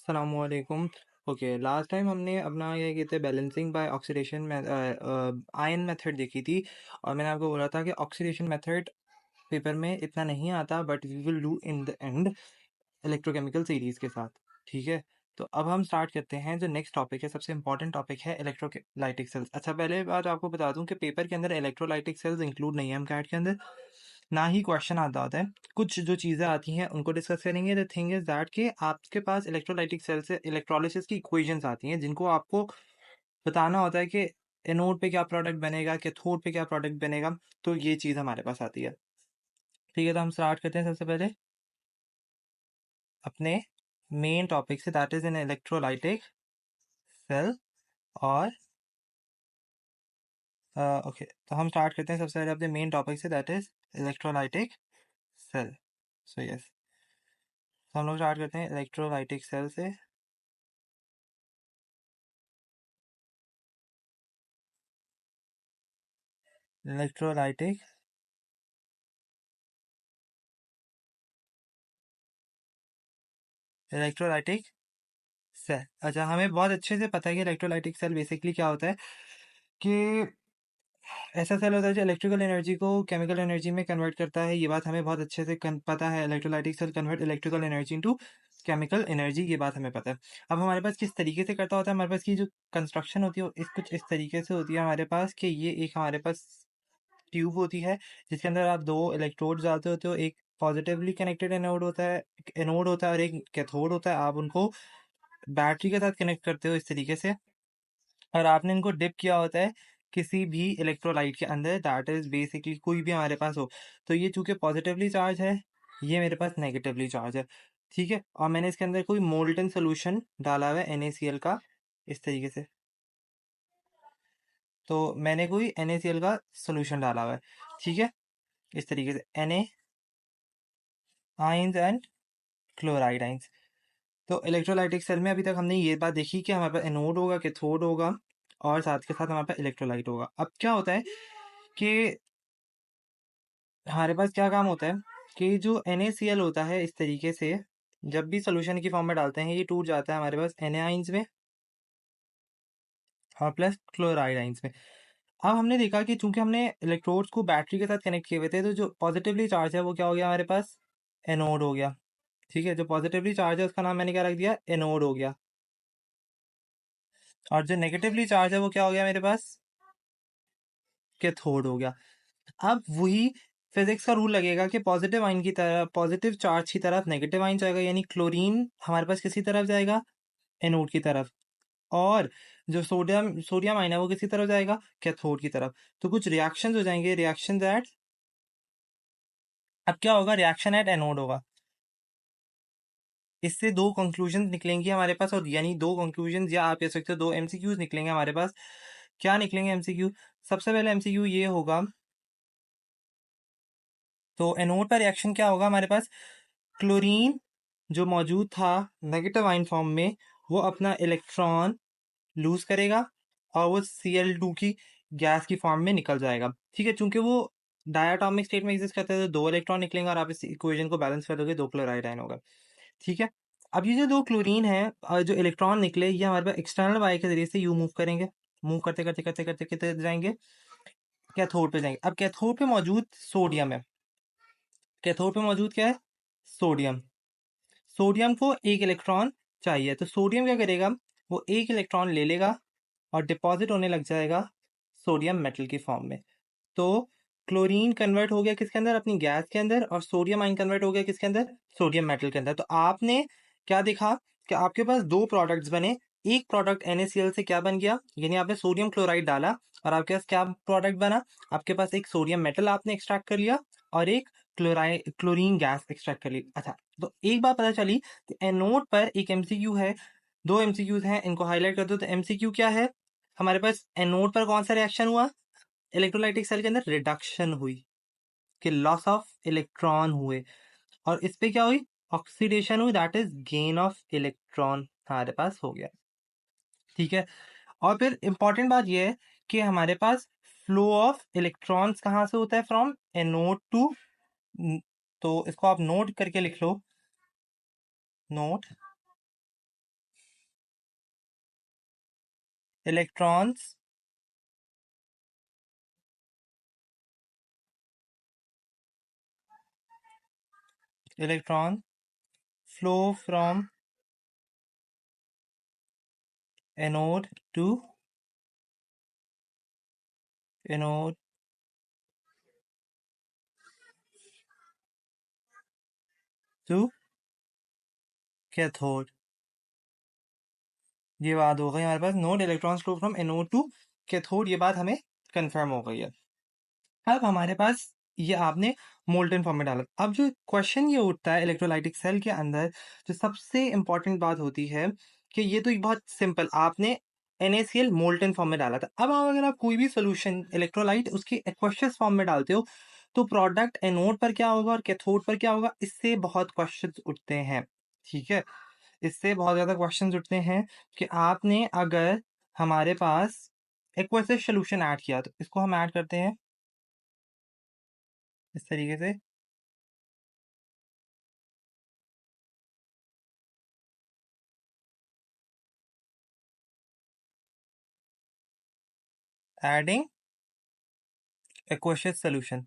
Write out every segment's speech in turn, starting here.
अस्सलामुअलैकुम। Okay, last time हमने अपना ये कहते हैं बैलेंसिंग बाय ऑक्सीडेशन में आयन मेथड देखी थी। और मैंने आपको बोला था कि ऑक्सीडेशन मेथड पेपर में इतना नहीं आता, but we will do in the end electrochemical series के साथ। ठीक है, तो अब हम स्टार्ट करते हैं। जो नेक्स्ट टॉपिक है, सबसे इंपॉर्टेंट टॉपिक है इलेक्ट्रोलाइटिक सेल्स। अच्छा, पहले बात आपको बता दूं कि पेपर के अंदर इलेक्ट्रोलाइटिक सेल्स इंक्लूड नहीं है हम कैट के अंदर, ना ही क्वेश्चन आता होता है। कुछ जो चीज़ें आती हैं उनको डिस्कस करेंगे। द थिंग इज दैट कि आपके पास इलेक्ट्रोलाइटिक सेल से इलेक्ट्रोलिसिस की इक्वेशंस आती हैं, जिनको आपको बताना होता है कि एनोड पे क्या प्रोडक्ट बनेगा, कैथोड पे क्या प्रोडक्ट बनेगा। तो ये चीज़ हमारे पास आती है। ठीक है, तो हम स्टार्ट करते हैं सबसे पहले अपने मेन टॉपिक से, that is in electrolytic cell. और ओके, तो हम स्टार्ट करते हैं सबसे पहले अपने मेन टॉपिक से, that is electrolytic cell. So yes, तो हम लोग स्टार्ट करते हैं इलेक्ट्रोलाइटिक सेल से। Electrolytic electrolytic cell. अच्छा, हमें बहुत अच्छे से पता है कि इलेक्ट्रोलाइटिक सेल बेसिकली क्या होता है। कि ऐसा सेल होता है जो इलेक्ट्रिकल एनर्जी को केमिकल एनर्जी में कन्वर्ट करता है। ये बात हमें बहुत अच्छे से पता है। Electrolytic cell convert electrical energy into chemical energy, ये बात हमें पता है। अब हमारे पास किस तरीके से करता होता है, हमारे पास की जो कंस्ट्रक्शन होती है वो कुछ इस तरीके से होती है हमारे पास, कि ये एक हमारे पास ट्यूब होती है जिसके अंदर आप दो इलेक्ट्रोड डालते होते हो। एक पॉजिटिवली कनेक्टेड एनोड होता है, एक एनोड होता है, और एक कैथोड होता है। आप उनको बैटरी के साथ कनेक्ट करते हो इस तरीके से, और आपने इनको डिप किया होता है किसी भी इलेक्ट्रोलाइट के अंदर, दैट इज बेसिकली कोई भी हमारे पास हो। तो ये चूंकि पॉजिटिवली चार्ज है, ये मेरे पास नेगेटिवली चार्ज है। ठीक है, और मैंने इसके अंदर कोई मोल्टन सोल्यूशन डाला हुआ है NaCl का, इस तरीके से। तो मैंने कोई NaCl का सोल्यूशन डाला हुआ है, ठीक है, इस तरीके से Na ions and chloride ions. तो इलेक्ट्रोलाइटिक सेल में अभी तक हमने ये बात देखी कि हमारे पास एनोड होगा, कैथोड होगा, और साथ के साथ हमारे पास इलेक्ट्रोलाइट होगा। अब क्या होता है कि हमारे पास क्या काम होता है कि जो NaCl होता है इस तरीके से, जब भी सोल्यूशन की फॉर्म में डालते हैं ये टूट जाता है हमारे पास Na आइंस में और प्लस क्लोराइड आइंस में। अब हमने देखा कि चूंकि हमने इलेक्ट्रोड्स को बैटरी के साथ कनेक्ट किए हुए थे, तो जो पॉजिटिवली चार्ज है वो क्या हो गया हमारे पास, एनोड हो गया। ठीक है, जो पॉजिटिवली चार्ज है उसका नाम मैंने क्या रख दिया, एनोड हो गया। और जो नेगेटिवली चार्ज है वो क्या हो गया मेरे पास, कैथोड हो गया। अब वही फिजिक्स का रूल लगेगा कि पॉजिटिव आइन की तरफ, पॉजिटिव चार्ज की तरफ नेगेटिव आइन जाएगा, यानी क्लोरीन हमारे पास किसी तरफ जाएगा, एनोड की तरफ। और जो सोडियम सोडियम आइन है वो किसी तरफ जाएगा, कैथोड की तरफ। तो कुछ रिएक्शंस हो जाएंगे, रिएक्शन एट, अब क्या होगा, रिएक्शन एट एनोड होगा। इससे दो कंक्लूजन निकलेंगी हमारे पास, और यानी दो कंक्लूजन, या आप कह सकते हो दो MCQs निकलेंगे हमारे पास। क्या निकलेंगे MCQ? सबसे पहले MCQ ये होगा, तो एनोड पर रिएक्शन क्या होगा हमारे पास, क्लोरीन जो मौजूद था नेगेटिव आयन फॉर्म में, वो अपना इलेक्ट्रॉन लूज करेगा और वो Cl2 की गैस की फॉर्म में निकल जाएगा। ठीक है, चूंकि वो डायटोमिक स्टेट में एग्जिस्ट करता है तो दो इलेक्ट्रॉन निकलेंगे, और आप इस इक्वेशन को बैलेंस कर दोगे, दो क्लोराइड आयन होगा। ठीक है, अब ये जो दो क्लोरीन है और जो इलेक्ट्रॉन निकले, ये हमारे पास एक्सटर्नल वाई के जरिए से यू मूव करेंगे, मूव करते करते करते करते करते जाएंगे कैथोड पे जाएंगे। अब कैथोड पे मौजूद सोडियम है, कैथोड पे मौजूद क्या है, सोडियम। सोडियम को एक इलेक्ट्रॉन चाहिए, तो सोडियम क्या करेगा, वो एक इलेक्ट्रॉन ले लेगा और डिपॉजिट होने लग जाएगा सोडियम मेटल की फॉर्म में। तो क्लोरीन कन्वर्ट हो गया किसके अंदर, अपनी गैस के अंदर, और सोडियम आइन कन्वर्ट हो गया किसके अंदर, सोडियम मेटल के अंदर। तो आपने क्या देखा कि आपके पास दो प्रोडक्ट्स बने। एक प्रोडक्ट NaCl से क्या बन गया, यानी आपने सोडियम क्लोराइड डाला और आपके पास क्या प्रोडक्ट बना, आपके पास एक सोडियम मेटल आपने एक्सट्रैक्ट कर लिया और एक क्लोरीन गैस एक्सट्रैक्ट कर ली। अच्छा, तो एक बात पता चली कि एनोड पर एक MCQ है, दो MCQs हैं, इनको हाईलाइट कर दो। तो MCQ क्या है हमारे पास, एनोड पर कौन सा रिएक्शन हुआ, इलेक्ट्रोलाइटिक सेल के अंदर रिडक्शन हुई, कि लॉस ऑफ इलेक्ट्रॉन हुए। और इस पे क्या हुई, ऑक्सीडेशन हुई, that is gain of electron हमारे पास हो गया। ठीक है, और फिर इंपॉर्टेंट बात यह है कि हमारे पास फ्लो ऑफ इलेक्ट्रॉन्स कहाँ से होता है, फ्रॉम एनोड टू, तो इसको आप नोट करके लिख लो, note electrons electron flow from anode anode to cathode। ये बात हो गई हमारे पास, node electrons flow from anode to cathode, ये बात हमें कंफर्म हो गई है। अब हमारे पास ये आपने मोल्टन फॉर्म में डाला। अब जो क्वेश्चन ये उठता है इलेक्ट्रोलाइटिक सेल के अंदर, जो सबसे इंपॉर्टेंट बात होती है कि ये तो एक बहुत सिंपल, आपने NaCl मोल्टन फॉर्म में डाला था। अब अगर आप कोई भी सोल्यूशन इलेक्ट्रोलाइट उसकी एक्वस फॉर्म में डालते हो तो प्रोडक्ट एनोड पर क्या होगा और कैथोड पर क्या होगा, इससे बहुत क्वेश्चन उठते हैं। ठीक है, इससे बहुत ज्यादा क्वेश्चन उठते हैं कि आपने अगर हमारे पास एक्वस सोल्यूशन ऐड किया तो इसको हम ऐड करते हैं इस तरीके से। Adding aqueous solution,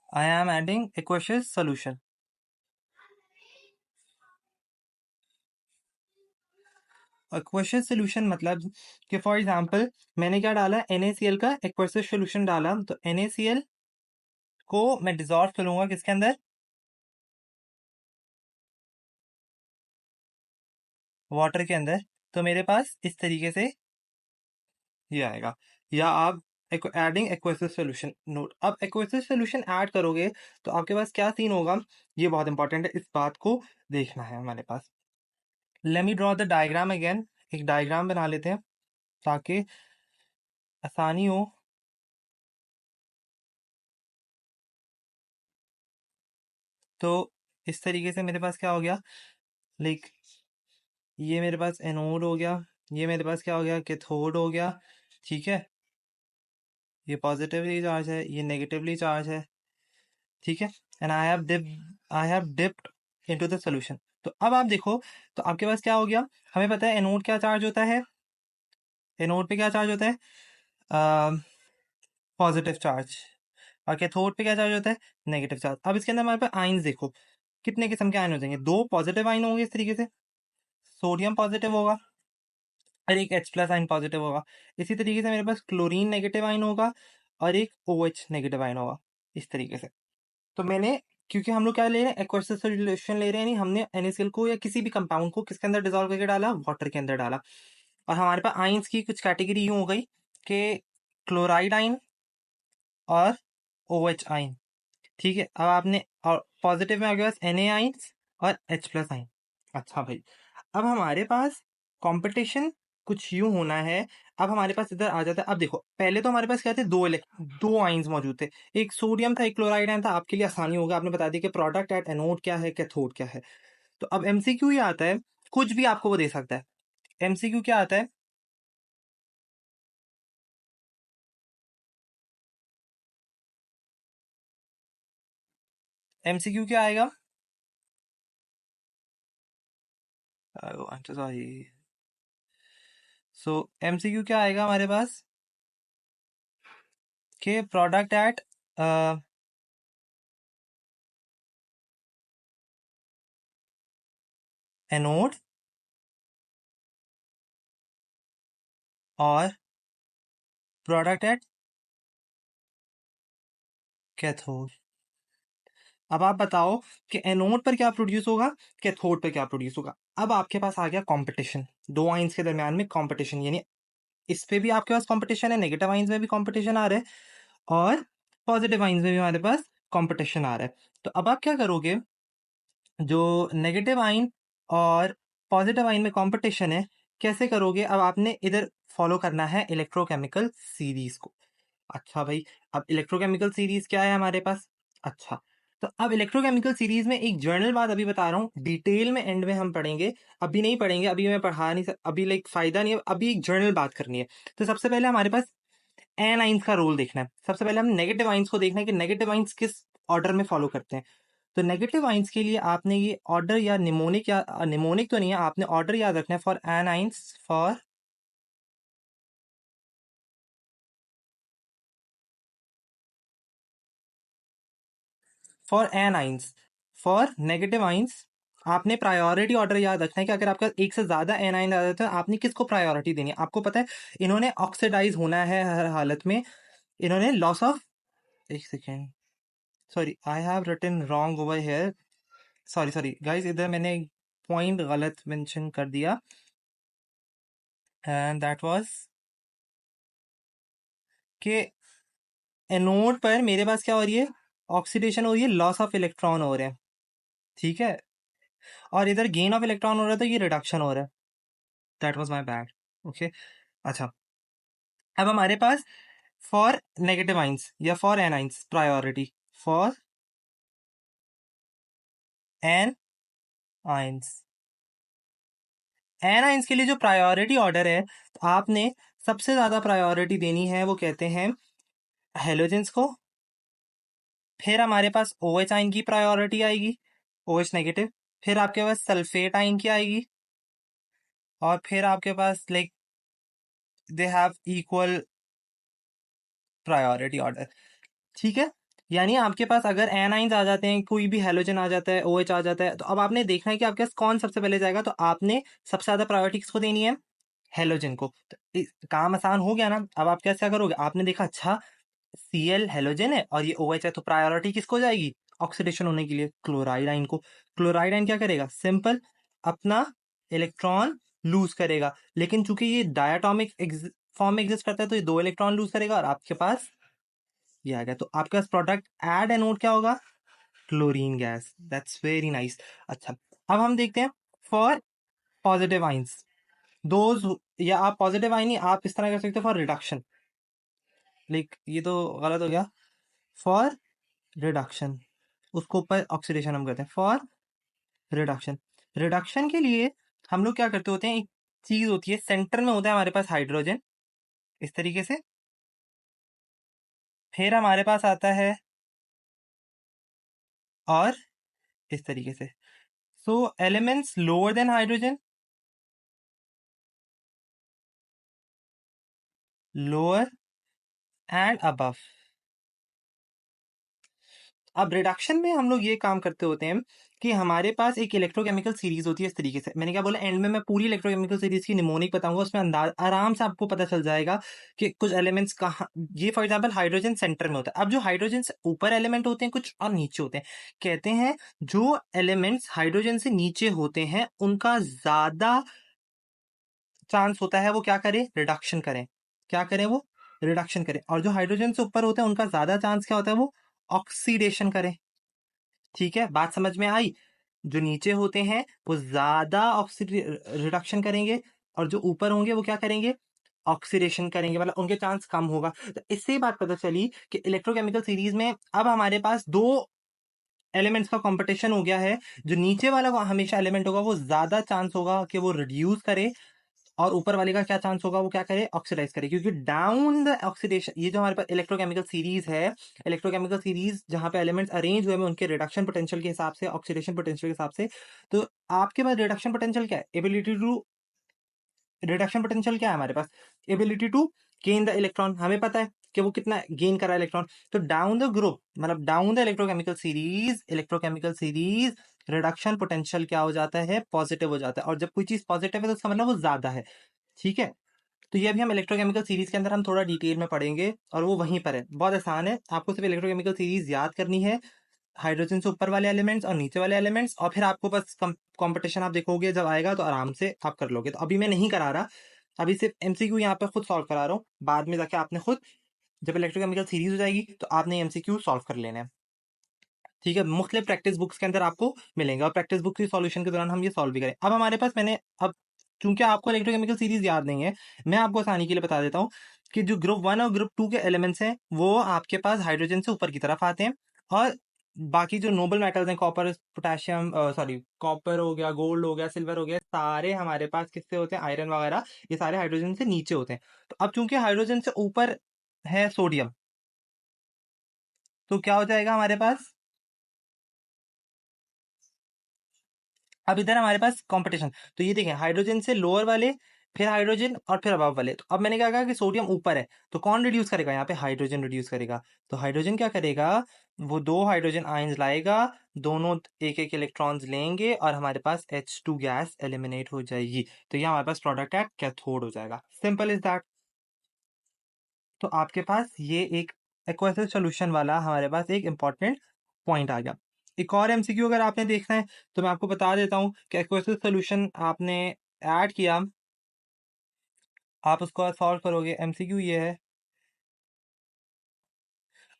I am adding aqueous solution। aqueous solution मतलब कि फॉर एग्जांपल मैंने क्या डाला, NaCl का aqueous solution डाला, तो NaCl को मैं डिसॉल्व करूंगा किसके अंदर, वाटर के अंदर। तो मेरे पास इस तरीके से ये आएगा, या आप एडिंग एक्वस सोल्यूशन नोट। अब एक्वस सोल्यूशन ऐड करोगे तो आपके पास क्या सीन होगा, ये बहुत इंपॉर्टेंट है, इस बात को देखना है हमारे पास। Let me draw the diagram again, एक डायग्राम बना लेते हैं ताकि आसानी हो। तो इस तरीके से मेरे पास क्या हो गया, लाइक ये मेरे पास एनोड हो गया, ये मेरे पास क्या हो गया, कैथोड हो गया। ठीक है, ये पॉजिटिवली चार्ज है, ये नेगेटिवली चार्ज है। ठीक है, and I have dipped into the solution. तो अब आप देखो, तो आपके पास क्या हो गया, हमें पता है एनोड क्या चार्ज होता है, एनोड पे क्या चार्ज होता है, पॉजिटिव चार्ज, और कैथोड पे क्या चार्ज होता है, नेगेटिव चार्ज। अब इसके अंदर हमारे पास आइंस देखो, कितने किस्म के आयन हो जाएंगे, दो पॉजिटिव आयन होंगे इस तरीके से, सोडियम पॉजिटिव होगा और एक H+ आयन पॉजिटिव होगा। इसी तरीके से मेरे पास क्लोरीन नेगेटिव आयन होगा और एक OH नेगेटिव आयन होगा, इस तरीके से। तो मैंने, क्योंकि हम लोग क्या ले रहे हैं, एक्वस सोल्यूशन ले रहे हैं, नहीं हमने NaCl को या किसी भी कंपाउंड को किसके अंदर डिजोल्व करके डाला, वाटर के अंदर डाला। और हमारे पास आइंस की कुछ कैटेगरी यूं हो गई कि क्लोराइड आयन और OH आयन। ठीक है, अब आपने, और पॉजिटिव में आपके पास Na आइंस और H+ आयन। अच्छा भाई, अब हमारे पास कंपटीशन कुछ यूं होना है। अब हमारे पास इधर आ जाता है, अब देखो पहले तो हमारे पास क्या थे, दो आइंस मौजूद थे, एक सोडियम था एक क्लोराइड आयन था। आपके लिए आसानी होगा, आपने बता दिया कि प्रोडक्ट एट एनोड क्या है, कैथोड क्या है। तो अब MCQ ये आता है, कुछ भी आपको वो दे सकता है। MCQ क्या आता है, MCQ क्या आएगा, सॉरी, सो MCQ क्या आएगा हमारे पास कि प्रोडक्ट एट एनोड और प्रोडक्ट एट कैथोड। अब आप बताओ कि एनोड पर क्या प्रोड्यूस होगा, कैथोड पर क्या प्रोड्यूस होगा। अब आपके पास आ गया कंपटीशन, दो आइंस के दरमियान में कंपटीशन, यानी इस पे भी आपके पास कंपटीशन है, नेगेटिव आइंस में भी कंपटीशन आ रहा है और पॉजिटिव आइंस में भी हमारे पास कंपटीशन आ रहा है। तो अब आप क्या करोगे, जो नेगेटिव आइन और पॉजिटिव आइन में कंपटीशन है, कैसे करोगे, अब आपने इधर फॉलो करना है इलेक्ट्रोकेमिकल सीरीज को। अच्छा भाई, अब इलेक्ट्रोकेमिकल सीरीज क्या है हमारे पास, अच्छा, तो अब इलेक्ट्रोकेमिकल सीरीज में एक जर्नल बात अभी बता रहा हूँ, डिटेल में एंड में हम पढ़ेंगे, अभी नहीं पढ़ेंगे, अभी मैं पढ़ा नहीं अभी लाइक फायदा नहीं है, अभी एक जर्नल बात करनी है। तो सबसे पहले हमारे पास एन आइंस का रोल देखना है। सबसे पहले हम नेगेटिव आइंस को देखना है कि नेगेटिव आइंस किस ऑर्डर में फॉलो करते हैं। तो नेगेटिव आइंस के लिए आपने ये ऑर्डर या निमोनिक तो नहीं है, आपने ऑर्डर याद रखना है for anions, for anions, for negative ions आपने प्रायोरिटी ऑर्डर याद रखना है कि अगर आपका एक से ज्यादा एनाइन आ जाता है तो आपने किसको प्रायोरिटी देनी है। आपको पता है इन्होंने ऑक्सीडाइज होना है हर हालत में, इन्होंने लॉस ऑफ, एक second, sorry I have written wrong over here, sorry sorry guys, इधर मैंने पॉइंट गलत मेंशन कर दिया, एंड दैट वाज कि एनोड पर मेरे पास क्या हो रही है, ऑक्सीडेशन हो रही है, लॉस ऑफ इलेक्ट्रॉन हो रहे हैं, ठीक है, और इधर गेन ऑफ इलेक्ट्रॉन हो रहा है तो ये रिडक्शन हो रहा है, that was my bad, okay. अच्छा, अब हमारे पास फॉर नेगेटिव आइंस या for anions priority, for anions, anions के लिए जो प्रायोरिटी ऑर्डर है, तो आपने सबसे ज्यादा प्रायोरिटी देनी है, वो कहते हैं हेलोजेंस को, फिर हमारे पास ओ एच आइन की प्रायोरिटी आएगी, ओ एच नेगेटिव, फिर आपके पास सल्फेट आइन की आएगी, और फिर आपके पास like they have equal priority order, ठीक है। यानी आपके पास अगर एनाइंस आ जाते हैं, कोई भी हेलोजन आ जाता है, ओएच आ जाता है, तो अब आपने देखना है कि आपके पास कौन सबसे पहले जाएगा, तो आपने सबसे ज्यादा प्रायोरिटी किसको देनी है, हेलोजन को। तो काम आसान हो गया ना। अब आप कैसे करोगे, आपने देखा अच्छा Cl हेलोजन है और ये OH है, तो प्रायोरिटी किसको जाएगी, ऑक्सीडेशन होने के लिए क्लोराइड आइन को। क्लोराइड आइन क्या करेगा, सिंपल अपना इलेक्ट्रॉन लूज करेगा, लेकिन चूंकि ये डायटोमिक फॉर्म में एग्जिस्ट करता है तो ये 2 इलेक्ट्रॉन लूज करेगा और आपके पास ये आ गया, तो आपके पास प्रोडक्ट एड एनोड क्या होगा, chlorine gas, that's very nice. अच्छा, अब हम देखते हैं फॉर पॉजिटिव आइंस, दोज, या आप पॉजिटिव आइन ही आप इस तरह कर सकते हो फॉर रिडक्शन, लाइक ये तो गलत हो गया, फॉर रिडक्शन, उसको ऊपर ऑक्सीडेशन हम करते हैं, फॉर रिडक्शन। रिडक्शन के लिए हम लोग क्या करते होते हैं, एक चीज होती है सेंटर में होता है हमारे पास हाइड्रोजन, इस तरीके से, फिर हमारे पास आता है और इस तरीके से, so elements lower than hydrogen, lower and above. अब रिडक्शन में हम लोग ये काम करते होते हैं कि हमारे पास एक इलेक्ट्रोकेमिकल सीरीज होती है इस तरीके से, मैंने क्या बोला, एंड में मैं पूरी इलेक्ट्रोकेमिकल सीरीज की निमोनिक बताऊंगा, उसमें अंदाज आराम से आपको पता चल जाएगा कि कुछ एलिमेंट्स कहाँ, ये फॉर एग्जांपल हाइड्रोजन सेंटर में होता है। अब जो हाइड्रोजन से ऊपर एलिमेंट होते हैं कुछ और नीचे होते हैं, कहते हैं जो एलिमेंट्स हाइड्रोजन से नीचे होते हैं उनका ज्यादा चांस होता है वो क्या करें, रिडक्शन करें, क्या करें वो, रिडक्शन करें, और जो हाइड्रोजन से ऊपर होते हैं उनका ज्यादा चांस क्या होता है, वो ऑक्सीडेशन करें, ठीक है, बात समझ में आई। जो नीचे होते हैं वो ज्यादा ऑक्सीड रिडक्शन करेंगे, और जो ऊपर होंगे वो क्या करेंगे, ऑक्सीडेशन करेंगे, मतलब उनके चांस कम होगा। तो इससे ही बात पता चली कि इलेक्ट्रोकेमिकल सीरीज में अब हमारे पास दो एलिमेंट्स का कंपटीशन हो गया है, जो नीचे वाला वो हमेशा एलिमेंट होगा वो ज्यादा चांस होगा कि वो रिड्यूस करे, और ऊपर वाले का क्या चांस होगा, वो क्या करे, ऑक्सीडाइज करे, क्योंकि डाउन द ऑक्सीडेशन, ये जो हमारे पास इलेक्ट्रोकेमिकल सीरीज है, इलेक्ट्रोकेमिकल सीरीज जहां पे एलिमेंट्स अरेंज हुए हैं उनके रिडक्शन पोटेंशियल के हिसाब से, ऑक्सीडेशन पोटेंशियल के हिसाब से, तो आपके पास रिडक्शन पोटेंशियल क्या है, एबिलिटी टू, रिडक्शन पोटेंशियल क्या है हमारे पास, ability to gain the electron, हमें पता है कि वो कितना गेन करा इलेक्ट्रॉन। तो डाउन द ग्रुप, मतलब down the electrochemical series reduction potential क्या हो जाता है, पॉजिटिव हो जाता है, और जब कोई चीज पॉजिटिव है तो उसका मतलब वो ज्यादा है, ठीक है। तो ये अभी हम इलेक्ट्रोकेमिकल सीरीज के अंदर हम थोड़ा डिटेल में पढ़ेंगे, और वो वहीं पर है, बहुत आसान है, आपको सिर्फ इलेक्ट्रोकेमिकल सीरीज याद करनी है, हाइड्रोजन से ऊपर वाले एलिमेंट्स और नीचे वाले एलिमेंट्स, और फिर आपको बस कंपटीशन आप देखोगे जब आएगा तो आराम से आप कर लोगे। तो अभी मैं नहीं करा रहा, अभी सिर्फ एमसीक्यू यहाँ पे खुद सॉल्व करा रहा हूँ, बाद में जाके आपने खुद, जब इलेक्ट्रोकेमिकल सीरीज हो जाएगी तो आपने एमसीक्यू सॉल्व कर लेना है, ठीक है, मुख्तलिफ प्रैक्टिस बुक्स के अंदर आपको मिलेंगे, और प्रैक्टिस बुक की सॉल्यूशन के दौरान हम ये सॉल्व भी करें। अब हमारे पास मैंने अब, चूंकि आपको इलेक्ट्रोकेमिकल सीरीज याद नहीं है, मैं आपको आसानी के लिए बता देता हूँ कि जो ग्रुप 1 और ग्रुप 2 के एलिमेंट्स हैं वो आपके पास हाइड्रोजन से ऊपर की तरफ आते हैं, और बाकी जो नोबल मेटल्स हैं, कॉपर, पोटेशियम, सॉरी कॉपर हो गया, गोल्ड हो गया, सिल्वर हो गया, सारे हमारे पास किससे होते हैं, आयरन वगैरह, ये सारे हाइड्रोजन से नीचे होते हैं। तो अब चूंकि हाइड्रोजन से ऊपर है सोडियम, तो क्या हो जाएगा हमारे पास, अब इधर हमारे पास कंपटीशन, तो ये देखें हाइड्रोजन से लोअर वाले, फिर हाइड्रोजन और फिर अबव वाले। तो अब मैंने क्या कहा कि सोडियम ऊपर है, तो कौन रिड्यूस करेगा? यहाँ पे हाइड्रोजन रिड्यूस करेगा। तो हाइड्रोजन क्या करेगा? वो दो हाइड्रोजन आयंस लाएगा, दोनों एक एक इलेक्ट्रॉन्स लेंगे और हमारे पास H2 गैस एलिमिनेट हो जाएगी। तो ये हमारे पास प्रोडक्ट है, कैथोड हो जाएगा। Simple is that. तो आपके पास ये एक एक्वस सोल्यूशन वाला हमारे पास एक इंपॉर्टेंट पॉइंट आ गया। एक और एमसीक्यू अगर आपने देखना है तो मैं आपको बता देता हूँ कि एक्वस सोल्यूशन आपने ऐड किया, आप उसको सॉल्व करोगे। एमसीक्यू ये है,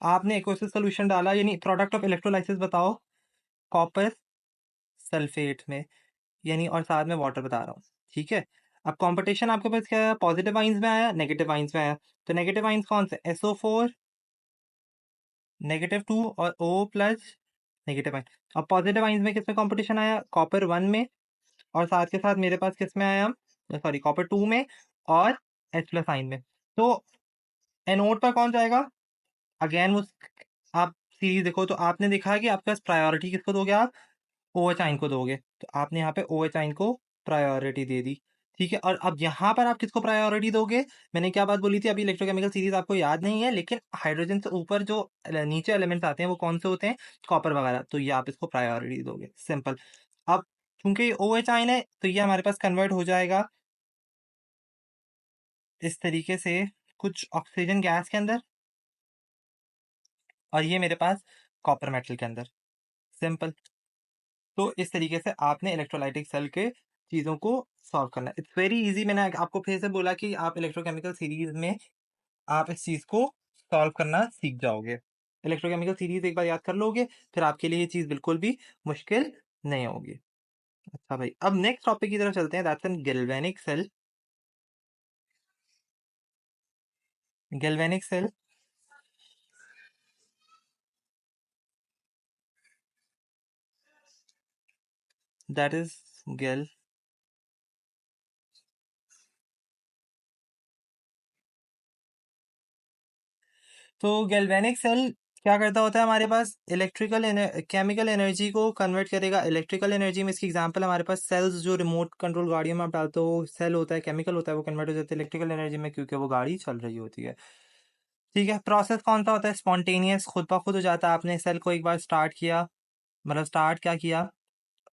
आपने एक्वस सोल्यूशन डाला, यानी प्रोडक्ट ऑफ इलेक्ट्रोलाइसिस बताओ कॉपर सल्फेट में, यानी और साथ में वाटर बता रहा हूँ। ठीक है, अब कंपटीशन आपके पास क्या है? पॉजिटिव आइंस में आया, नेगेटिव आइंस में आया। तो नेगेटिव आइंस कौन से? SO4 -2 और O प्लस नेगेटिव आइन। अब पॉजिटिव आइंस में किसमें कंपटीशन आया? कॉपर 1 में, और साथ के साथ मेरे पास किसमें आया? सॉरी, कॉपर 2 में और H प्लस आइन में। तो एनोड पर कौन जाएगा? अगेन वो आप सीरीज देखो तो आपने देखा कि आपके पास प्रायोरिटी किसको दोगे? आप OH आइन को दोगे। तो आपने यहाँ पे OH आइन को प्रायोरिटी दे दी। ठीक है, और अब यहाँ पर आप किसको प्रायोरिटी दोगे? मैंने क्या बात बोली थी अभी? इलेक्ट्रोकेमिकल सीरीज आपको याद नहीं है, लेकिन हाइड्रोजन से ऊपर जो नीचे एलिमेंट्स आते हैं वो कौन से होते हैं? कॉपर वगैरह। तो ये आप इसको प्रायोरिटी दोगे, सिंपल। अब चूंकि OH आइन है तो ये हमारे पास कन्वर्ट हो जाएगा इस तरीके से, कुछ ऑक्सीजन गैस के अंदर, और ये मेरे पास कॉपर मेटल के अंदर, सिंपल। तो इस तरीके से आपने इलेक्ट्रोलाइटिक सेल के चीज़ों को सॉल्व करना है। It's very easy. मैंने आपको फिर से बोला कि आप इलेक्ट्रोकेमिकल सीरीज में आप इस चीज़ को सॉल्व करना सीख जाओगे। इलेक्ट्रोकेमिकल सीरीज एक बार याद कर लोगे, फिर आपके लिए ये चीज़ बिल्कुल भी मुश्किल नहीं होगी। अच्छा भाई, अब नेक्स्ट टॉपिक की तरफ चलते हैं, that's an galvanic cell. Galvanic cell, that is gal. तो गैल्वेनिक सेल क्या करता होता है? हमारे पास इलेक्ट्रिकल केमिकल एनर्जी को कन्वर्ट करेगा इलेक्ट्रिकल एनर्जी में। इसकी एग्जांपल हमारे पास सेल्स, जो रिमोट कंट्रोल गाड़ियों में आप डालते हो, सेल होता है, केमिकल होता है, वो कन्वर्ट हो जाता है इलेक्ट्रिकल एनर्जी में, क्योंकि वो गाड़ी चल रही होती है। ठीक है, प्रोसेस कौन सा होता है? स्पॉन्टेनियस, खुद ब खुद हो जाता है। आपने सेल को एक बार स्टार्ट किया, मतलब स्टार्ट क्या किया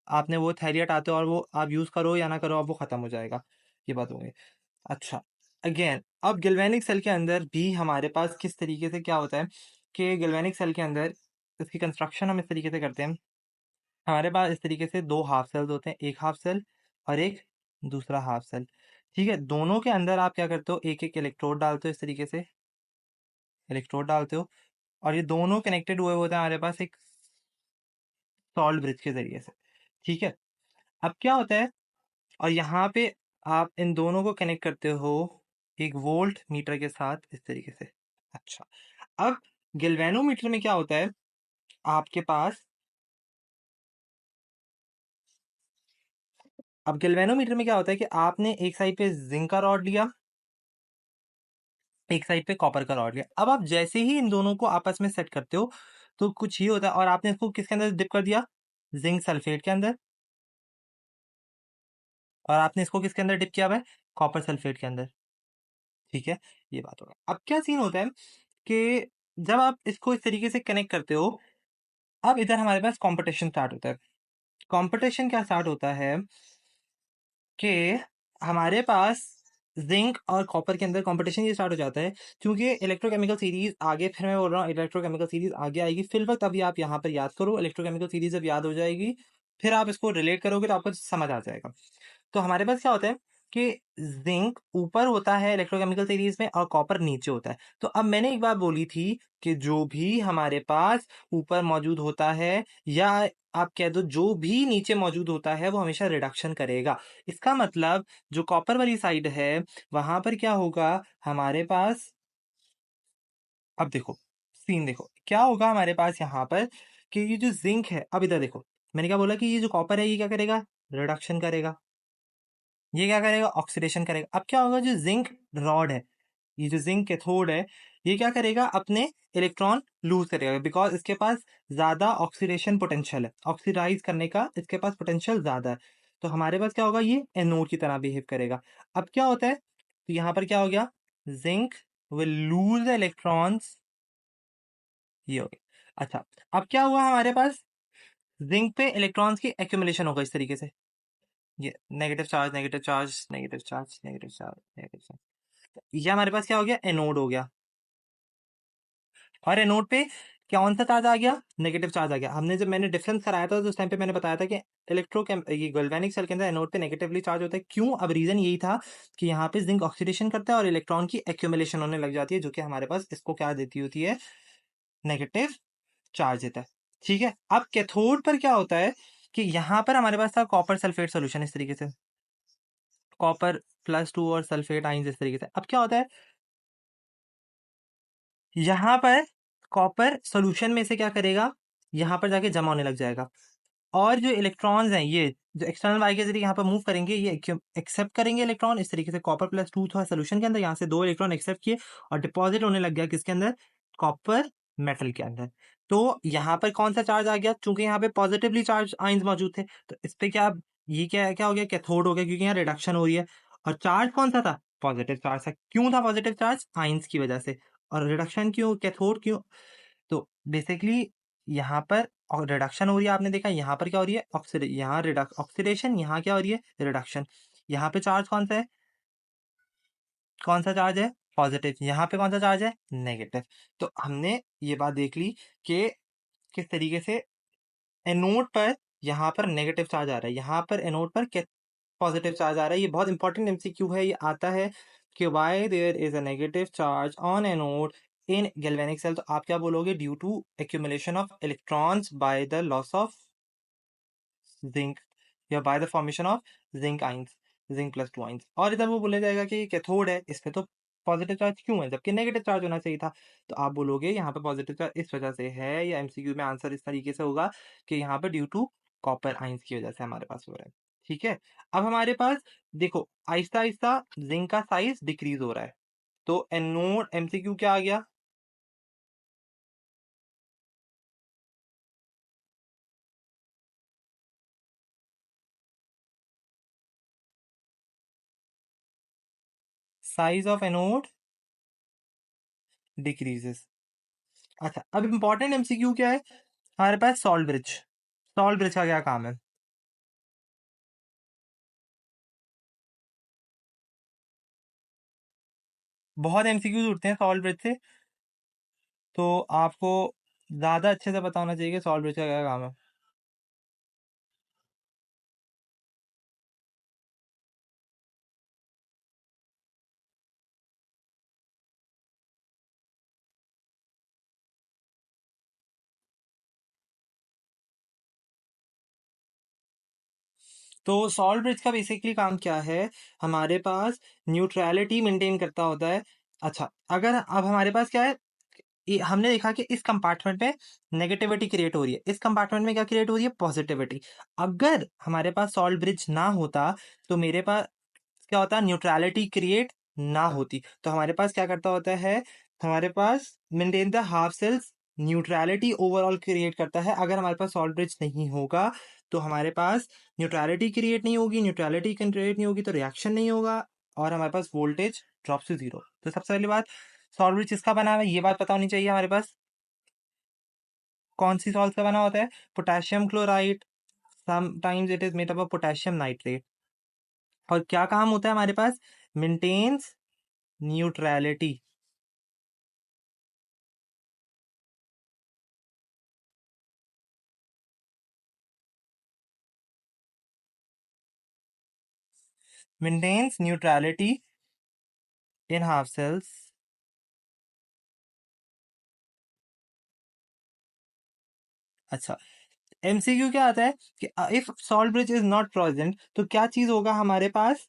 आपने, वो थैली हटाते हो और वो आप यूज़ करो या ना करो, अब वो ख़त्म हो जाएगा। ये बात हो गई। अच्छा, अगेन अब गैल्वेनिक सेल के अंदर भी हमारे पास किस तरीके से क्या होता है कि गैल्वेनिक सेल के अंदर इसकी कंस्ट्रक्शन हम इस तरीके से करते हैं। हमारे पास इस तरीके से दो हाफ सेल्स होते हैं, एक हाफ सेल और एक दूसरा हाफ सेल। ठीक है, दोनों के अंदर आप क्या करते हो? एक एक इलेक्ट्रोड डालते हो, इस तरीके से इलेक्ट्रोड डालते हो, और ये दोनों कनेक्टेड हुए होते हैं हमारे पास एक सॉल्ट ब्रिज के जरिए से। ठीक है, अब क्या होता है, और यहाँ पे आप इन दोनों को कनेक्ट करते हो एक वोल्ट मीटर के साथ, इस तरीके से। अच्छा, अब गैल्वेनोमीटर में क्या होता है आपके पास? अब गैल्वेनोमीटर में क्या होता है कि आपने एक साइड पे जिंक का रॉड लिया, एक साइड पे कॉपर का रॉड लिया। अब आप जैसे ही इन दोनों को आपस में सेट करते हो तो कुछ ही होता है, और आपने इसको किसके अंदर डिप कर दिया? जिंक सल्फेट के अंदर। और आपने इसको किसके अंदर डिप किया हुआ है? कॉपर सल्फेट के अंदर। ठीक है, ये बात होगा। अब क्या सीन होता है कि जब आप इसको इस तरीके से कनेक्ट करते हो, अब इधर हमारे पास कंपटीशन स्टार्ट होता है। कंपटीशन क्या स्टार्ट होता है कि हमारे पास जिंक और कॉपर के अंदर कंपटीशन ये स्टार्ट हो जाता है, क्योंकि इलेक्ट्रोकेमिकल सीरीज आगे, फिर मैं बोल रहा हूँ इलेक्ट्रोकेमिकल सीरीज आगे आएगी, फिल वक्त अभी आप यहाँ पर याद करो, इलेक्ट्रोकेमिकल सीरीज जब याद हो जाएगी फिर आप इसको रिलेट करोगे तो आपको समझ आ जाएगा। तो हमारे पास क्या होता है कि जिंक ऊपर होता है इलेक्ट्रोकेमिकल सीरीज में और कॉपर नीचे होता है। तो अब मैंने एक बात बोली थी कि जो भी हमारे पास ऊपर मौजूद होता है, या आप कह दो जो भी नीचे मौजूद होता है, वो हमेशा रिडक्शन करेगा। इसका मतलब जो कॉपर वाली साइड है वहां पर क्या होगा हमारे पास? अब देखो, सीन देखो क्या होगा हमारे पास यहाँ पर, कि ये जो जिंक है, अब इधर देखो, मैंने क्या बोला कि ये जो कॉपर है ये क्या करेगा? रिडक्शन करेगा। ये क्या करेगा? ऑक्सीडेशन करेगा। अब क्या होगा, जो जिंक रॉड है, ये जो जिंक कैथोड है, ये क्या करेगा, अपने इलेक्ट्रॉन लूज करेगा, बिकॉज इसके पास ज्यादा ऑक्सीडेशन पोटेंशियल है, ऑक्सीडाइज करने का इसके पास पोटेंशियल ज्यादा है। तो हमारे पास क्या होगा, ये एनोड की तरह बिहेव करेगा। अब क्या होता है, तो यहाँ पर क्या हो गया, जिंक विल लूज इलेक्ट्रॉन्स, ये हो गया। अच्छा, अब क्या हुआ हमारे पास, जिंक पे इलेक्ट्रॉन्स की एक्यूमुलेशन होगा इस तरीके से, ये negative charge negative charge negative charge negative charge negative charge, ये हमारे पास क्या हो गया, एनोड हो गया। और एनोड पे कौन सा चार्ज आ गया, नेगेटिव चार्ज आ गया। हमने जब मैंने डिफरेंस कराया था तो उस टाइम पे मैंने बताया था कि ये गैल्वेनिक सेल के अंदर एनोड पे नेगेटिवली चार्ज होता है। क्यों, अब रीजन यही था कि यहाँ पे जिंक ऑक्सीडेशन करता है और इलेक्ट्रॉन की एक्यूमुलेशन होने लग जाती है, जो कि हमारे पास इसको क्या देती होती है, नेगेटिव चार्ज देता है। ठीक है, अब कैथोड पर क्या होता है कि यहाँ पर हमारे पास था कॉपर सल्फेट सोल्यूशन इस तरीके से, कॉपर +2 और सल्फेट आइंस इस तरीके से। अब क्या होता है, यहाँ पर कॉपर सॉल्यूशन में से क्या करेगा, यहाँ पर जाके जमा होने लग जाएगा, और जो इलेक्ट्रॉन्स हैं, ये जो एक्सटर्नल वाई के जरिए यहाँ पर मूव करेंगे, ये एक्सेप्ट करेंगे इलेक्ट्रॉन इस तरीके से। कॉपर +2 था सोल्यूशन के अंदर, यहाँ से 2 इलेक्ट्रॉन एक्सेप्ट किए और डिपॉजिट होने लग गया किसके अंदर, कॉपर मेटल के अंदर। तो यहाँ पर कौन सा चार्ज आ गया, चूंकि यहाँ पे पॉजिटिवली चार्ज आइंस मौजूद थे, तो इस पे क्या, ये क्या हो गया, कैथोड हो गया, क्योंकि यहाँ रिडक्शन हो रही है। और चार्ज कौन सा था, पॉजिटिव चार्ज था। क्यों था पॉजिटिव चार्ज, आइंस की वजह से। और रिडक्शन क्यों, कैथोड क्यों, तो बेसिकली यहाँ पर और रिडक्शन हो रही है, आपने देखा यहाँ पर क्या हो रही है, यहाँ ऑक्सीडेशन, यहाँ क्या हो रही है, रिडक्शन। यहाँ पे चार्ज कौन सा है, कौन सा चार्ज है, पॉजिटिव। यहाँ पे कौन सा चार्ज है, नेगेटिव। तो हमने ये बात देख ली कि किस तरीके से एनोड पर यहाँ पर नेगेटिव चार्ज आ रहा है, यहाँ पर एनोड पर पॉजिटिव चार्ज आ रहा है। ये बहुत इंपॉर्टेंट एमसीक्यू है, ये आता है कि why there is a negative charge on anode in galvanic cell. तो आप क्या बोलोगे, due to accumulation of electrons by the loss of zinc, या by the formation of zinc ions, zinc +2 ions. और इधर वो बोला जाएगा कि कैथोड है, इसमें तो पॉजिटिव चार्ज क्यों है जबकि नेगेटिव चार्ज होना चाहिए था। तो आप बोलोगे यहाँ पे पॉजिटिव चार्ज इस वजह से है, या एमसीक्यू में आंसर इस तरीके से होगा कि यहाँ पे ड्यू टू कॉपर आइंस की वजह से हमारे पास हो रहा है। ठीक है, अब हमारे पास देखो आहिस्ता आहिस्ता जिंक का साइज डिक्रीज हो रहा है, तो एनोड एमसीक्यू क्या आ गया, साइज ऑफ एनोड डिक्रीजेस। अच्छा, अब इंपॉर्टेंट एमसीक्यू क्या है, हमारे पास सॉल्ट ब्रिज, सॉल्ट ब्रिज का क्या काम है, बहुत एमसीक्यूज उठते हैं सॉल्ट ब्रिज से, तो आपको ज्यादा अच्छे से पता होना चाहिए कि सॉल्ट ब्रिज का क्या काम है। तो सॉल्ट ब्रिज का बेसिकली काम क्या है, हमारे पास न्यूट्रलिटी मेंटेन करता होता है। अच्छा, अगर अब हमारे पास क्या है, हमने देखा कि इस कंपार्टमेंट में नेगेटिविटी क्रिएट हो रही है, इस कंपार्टमेंट में क्या क्रिएट हो रही है, पॉजिटिविटी। अगर हमारे पास सॉल्ट ब्रिज ना होता तो मेरे पास क्या होता, न्यूट्रलिटी क्रिएट ना होती। तो हमारे पास क्या करता होता है, हमारे पास maintain the half cells, neutrality overall create करता है। अगर हमारे पास सॉल्ट ब्रिज नहीं होगा तो हमारे पास न्यूट्रलिटी क्रिएट नहीं होगी, न्यूट्रलिटी क्रिएट नहीं होगी तो रिएक्शन नहीं होगा, और हमारे पास वोल्टेज ड्रॉप टू जीरो। तो सबसे पहली बात, सॉल्ट ब्रिज किसका बना हुआ है, ये बात पता होनी चाहिए हमारे पास। कौन सी सॉल्ट का बना होता है, potassium chloride, sometimes it is made up of potassium nitrate. और क्या काम होता है हमारे पास, maintains neutrality, maintains neutrality in half cells. अच्छा, एमसीक्यू क्या आता है कि if salt bridge is not present तो क्या चीज होगा हमारे पास,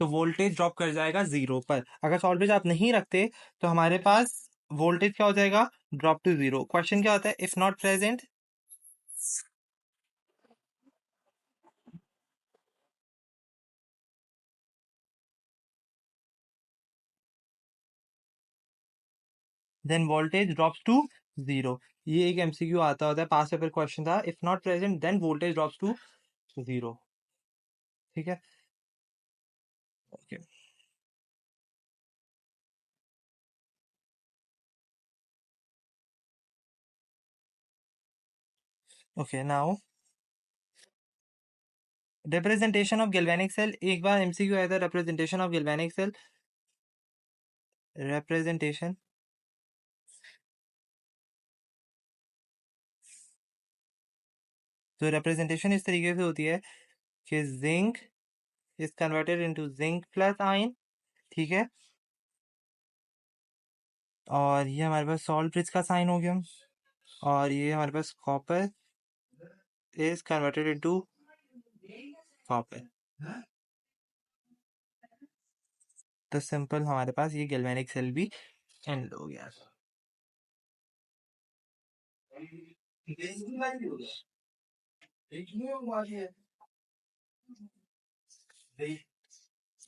तो वोल्टेज ड्रॉप कर जाएगा जीरो पर। अगर सॉल्ट ब्रिज आप नहीं रखते तो हमारे पास वोल्टेज क्या हो जाएगा, ड्रॉप टू जीरो। क्वेश्चन क्या होता है, if not present, then voltage drops to 0। ये एक एमसीक्यू आता होता है, पास पेपर क्वेश्चन था। If not present then voltage drops to 0। ठीक है, okay okay. Now representation of galvanic cell, एक बार एमसीक्यू आया था representation of galvanic cell. Representation, तो रिप्रेजेंटेशन इस तरीके से होती है कि zinc is converted into zinc plus ion. ठीक है, और ये हमारे पास सॉल्ट ब्रिज का साइन हो गया, और ये हमारे पास copper is converted into copper. तो सिंपल हमारे पास ये गैल्वेनिक सेल भी एंड हो गया।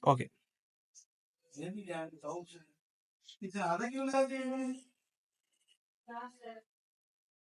ओके,